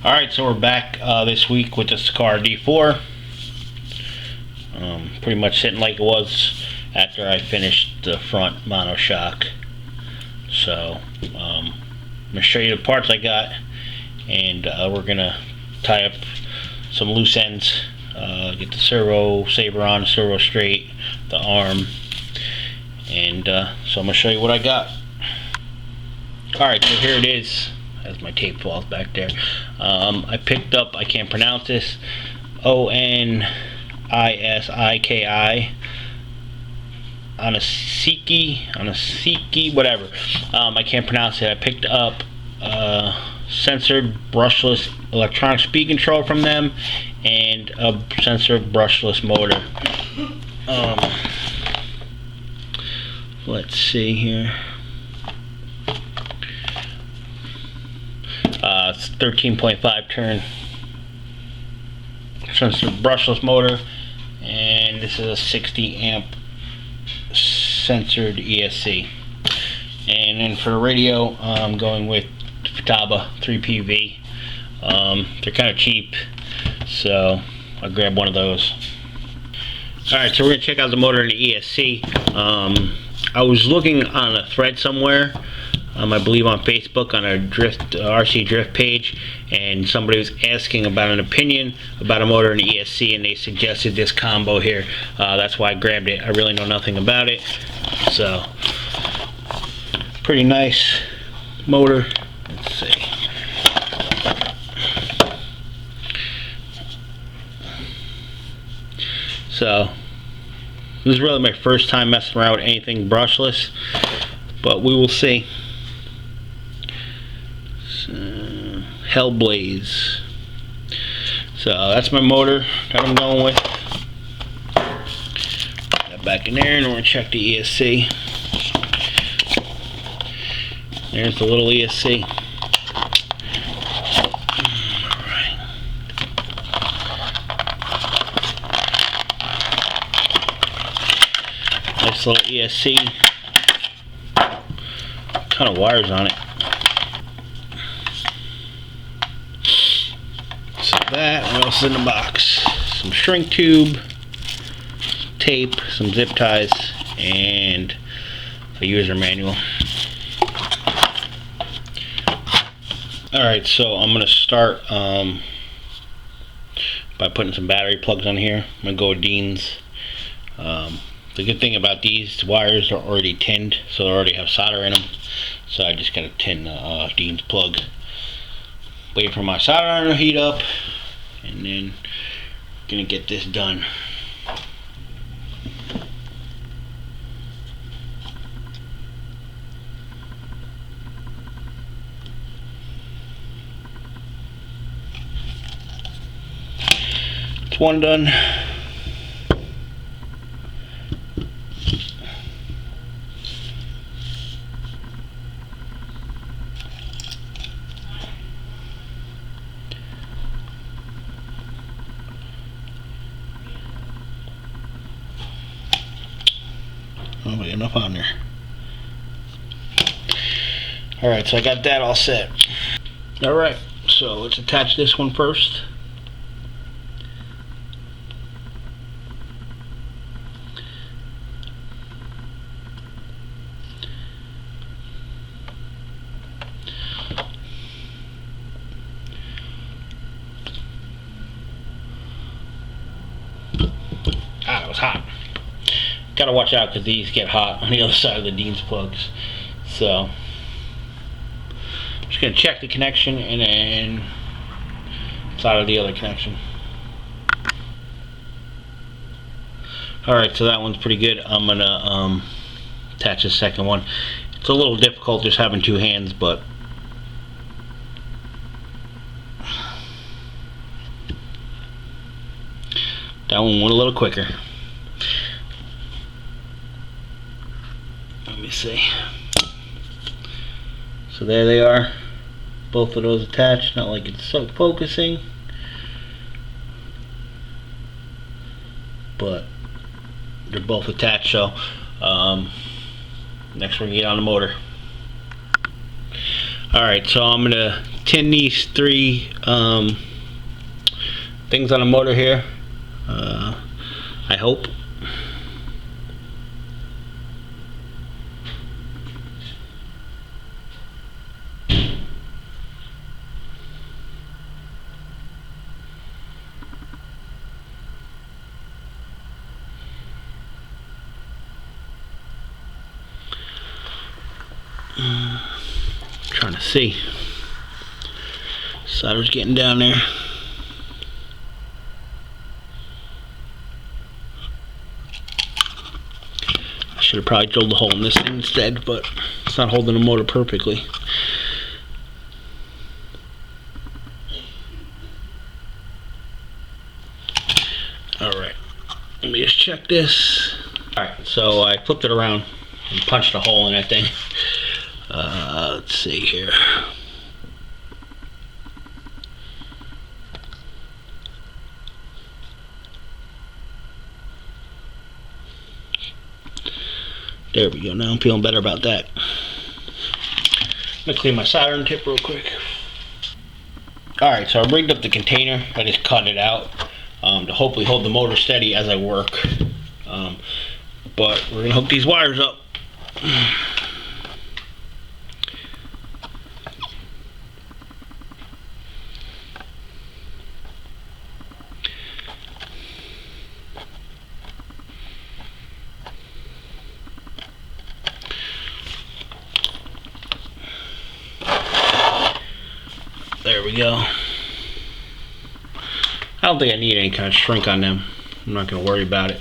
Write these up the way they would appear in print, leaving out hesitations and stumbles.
Alright, so we're back this week with the Sakura D4. Pretty much sitting like it was after I finished the front monoshock. So, I'm going to show you the parts I got, and we're going to tie up some loose ends, get the servo saber on, servo straight, the arm, and so I'm going to show you what I got. Alright, so here it is, as my tape falls back there. I picked up, I can't pronounce this, onisiki, onisiki, whatever. I can't pronounce it. I picked up censored brushless electronic speed control from them, and a censored brushless motor. Let's see here. It's 13.5 turn censored brushless motor, and this is a 60 amp censored ESC. And then for the radio, I'm going with Futaba 3PV. They're kind of cheap, so I'll grab one of those. Alright, so we're going to check out the motor and the ESC. I was looking on a thread somewhere, I believe on Facebook, on a RC Drift page, and somebody was asking about an opinion about a motor and ESC, and they suggested this combo here. That's why I grabbed it. I really know nothing about it, so pretty nice motor. Let's see. So this is really my first time messing around with anything brushless, but we will see. Hellblaze. So that's my motor that I'm going with. Put that back in there, and we're going to check the ESC. There's the little ESC. Alright. Nice little ESC. Ton of wires on it. So that, what else is in the box? Some shrink tube, tape, some zip ties, and a user manual. Alright, so I'm going to start by putting some battery plugs on here. I'm going to go with Dean's. The good thing about these wires are already tinned, so they already have solder in them. So I just got to tin Dean's plug. Wait for my solder iron to heat up, and then gonna get this done. It's one done. Oh, we got enough on there. Alright, so I got that all set. Alright, so let's attach this one first. Ah, that was hot. Gotta watch out because these get hot on the other side of the Dean's plugs. So I'm just gonna check the connection and then solder the other connection. Alright, so that one's pretty good. I'm gonna attach the second one. It's a little difficult just having two hands, but that one went a little quicker. Let me see. So there they are, both of those attached. Not like it's so focusing, but they're both attached. So next we're gonna get on the motor. Alright, so I'm gonna tin these three things on the motor here. I hope. Trying to see. Solder's getting down there. I should have probably drilled a hole in this thing instead, but it's not holding the motor perfectly. Alright, let me just check this. Alright, so I flipped it around and punched a hole in that thing. Let's see here. There we go. Now I'm feeling better about that. I'm gonna clean my soldering tip real quick. Alright, so I rigged up the container. I just cut it out to hopefully hold the motor steady as I work. But we're gonna hook these wires up. There we go. I don't think I need any kind of shrink on them. I'm not going to worry about it.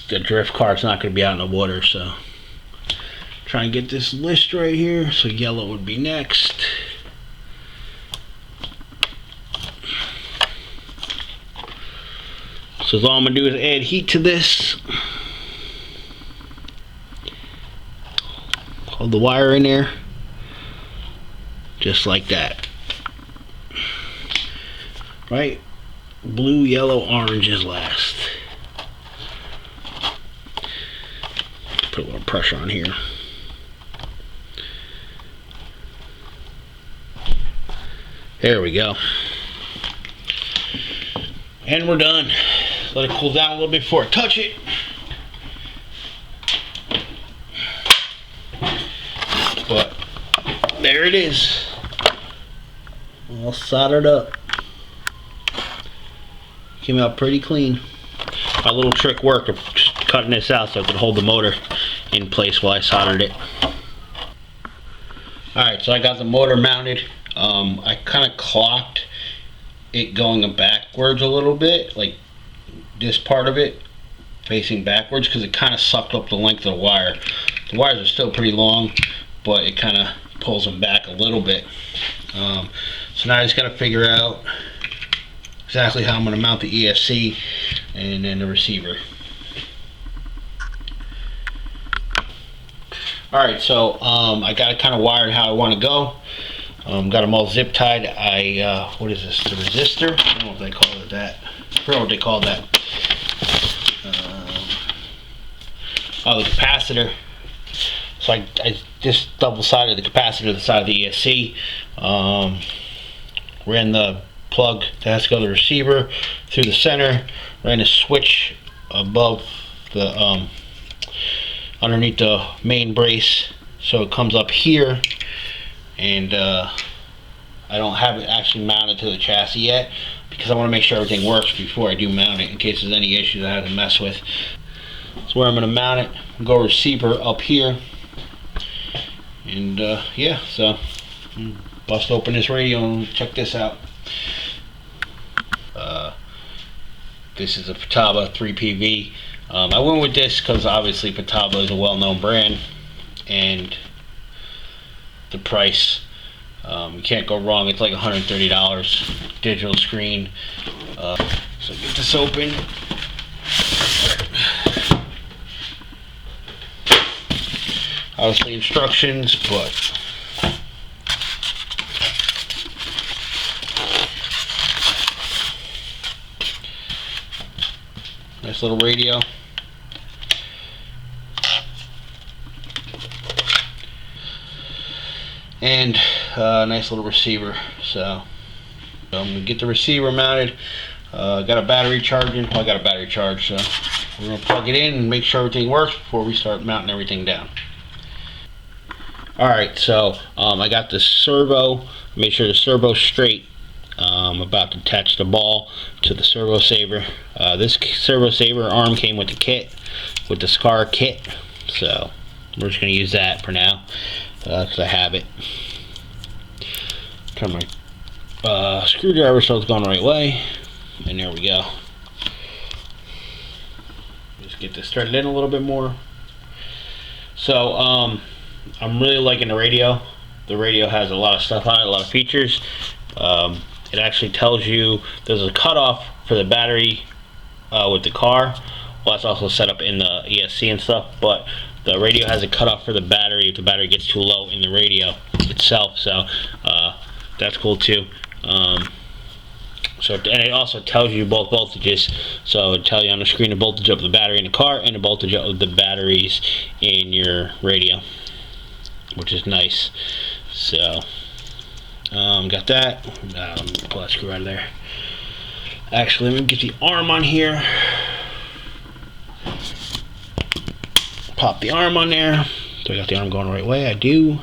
The drift cart's not going to be out in the water, so try and get this list right here. So yellow would be next. So all I'm going to do is add heat to this. Hold the wire in there. Just like that. Right? Blue, yellow, orange is last. Put a little pressure on here. There we go. And we're done. Let it cool down a little bit before I touch it. But there it is. All soldered up. Came out pretty clean. My little trick worked of cutting this out so I could hold the motor in place while I soldered it. Alright, so I got the motor mounted. I kind of clocked it going backwards a little bit, like this part of it facing backwards, because it kind of sucked up the length of the wire. The wires are still pretty long, but it kind of pulls them back a little bit. So now I just got to figure out exactly how I'm going to mount the ESC and then the receiver. Alright, so I got it kind of wired how I want to go. Got them all zip tied. What is this? The resistor? I don't know if they call it that. I forgot what they call that. Oh, the capacitor. So I just double-sided the capacitor to the side of the ESC. Ran the plug that has to go to the receiver through the center. Ran a switch above the underneath the main brace, so it comes up here. And I don't have it actually mounted to the chassis yet because I want to make sure everything works before I do mount it in case there's any issues I have to mess with. That's where I'm going to mount it. Go receiver up here. And yeah, so bust open this radio and check this out. This is a Futaba 3PV. I went with this because obviously Futaba is a well-known brand, and the price, you can't go wrong. It's like $130 digital screen. So get this open. Obviously instructions, but nice little radio. and a nice little receiver. So I'm gonna get the receiver mounted. Got a battery charging. Well, I got a battery charge, so we're gonna plug it in and make sure everything works before we start mounting everything down. Alright, so I got the servo. Make sure the servo's straight. I'm about to attach the ball to the servo saver. This servo saver arm came with the kit, with the SCAR kit, so we're just going to use that for now because I have it. Turn my screwdriver so it's going the right way, and there we go. Just get this threaded in a little bit more. So I'm really liking the radio. The radio has a lot of stuff on it, a lot of features. It actually tells you there's a cutoff for the battery with the car. Well, that's also set up in the ESC and stuff, but the radio has a cutoff for the battery if the battery gets too low in the radio itself, so that's cool too. And it also tells you both voltages, so it tells you on the screen the voltage of the battery in the car and the voltage of the batteries in your radio, which is nice. So got that. Pull that screw out of there. Actually, let me get the arm on here. Pop the arm on there. Do I got the arm going the right way? I do.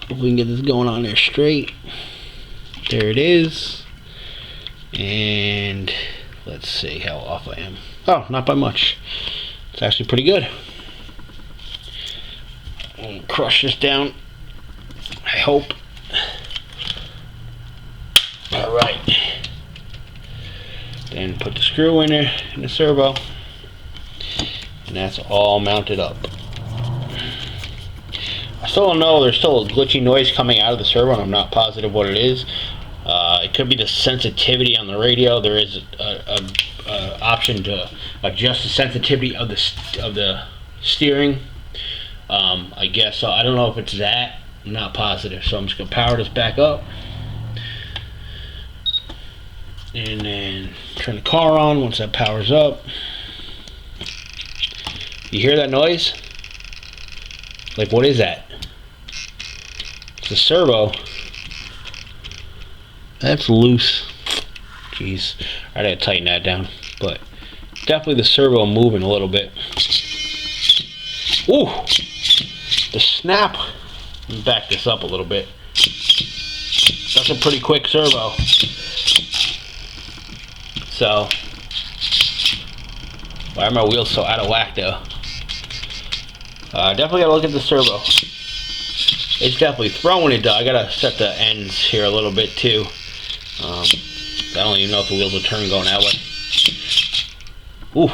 If we can get this going on there straight. There it is. And let's see how off I am. Oh, not by much. It's actually pretty good. I'll crush this down, I hope. Alright. Then put the screw in there in the servo. And that's all mounted up. I still don't know, there's still a glitchy noise coming out of the servo and I'm not positive what it is. It could be the sensitivity on the radio. There is a option to adjust the sensitivity of the steering. I guess so. I don't know if it's that. I'm not positive, so I'm just gonna power this back up and then turn the car on. Once that powers up, you hear that noise? Like, what is that? It's a servo. That's loose. Jeez, I gotta tighten that down, but definitely the servo moving a little bit. Ooh, the snap. Let me back this up a little bit. That's a pretty quick servo. So, why are my wheels so out of whack though? Definitely gotta look at the servo. It's definitely throwing it though. I gotta set the ends here a little bit too. I don't even know if the wheels will turn going that way. Ooh,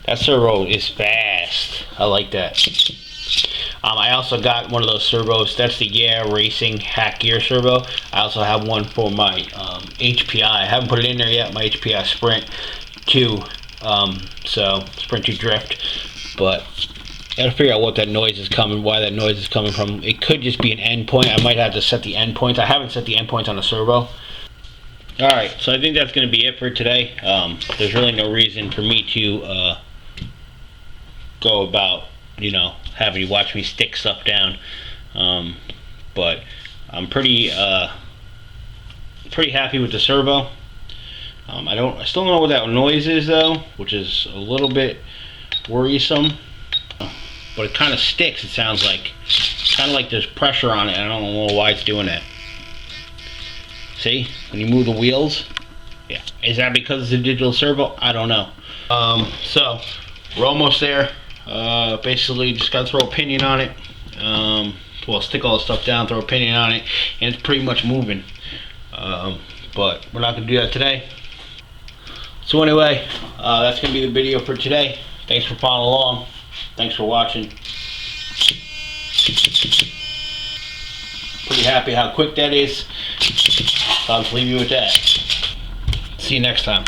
that servo is fast. I like that. I also got one of those servos. That's the Racing hackgear servo. I also have one for my HPI. I haven't put it in there yet. My HPI Sprint 2. So Sprint 2 Drift. But I gotta figure out what that noise is coming. Why that noise is coming from. It could just be an endpoint. I might have to set the endpoints. I haven't set the endpoints on the servo. Alright, so I think that's going to be it for today. There's really no reason for me to go about, you know, having you watch me stick stuff down. But I'm pretty happy with the servo. I still don't know what that noise is though, which is a little bit worrisome. But it kind of sticks, it sounds like. Kind of like there's pressure on it, and I don't know why it's doing that. See, when you move the wheels, yeah. Is that because it's a digital servo? I don't know. So we're almost there. Basically, just gotta throw a pinion on it. Well, stick all the stuff down, throw a pinion on it, and it's pretty much moving. But we're not gonna do that today. So anyway, that's gonna be the video for today. Thanks for following along. Thanks for watching. Pretty happy how quick that is. I'll just leave you with that. See you next time.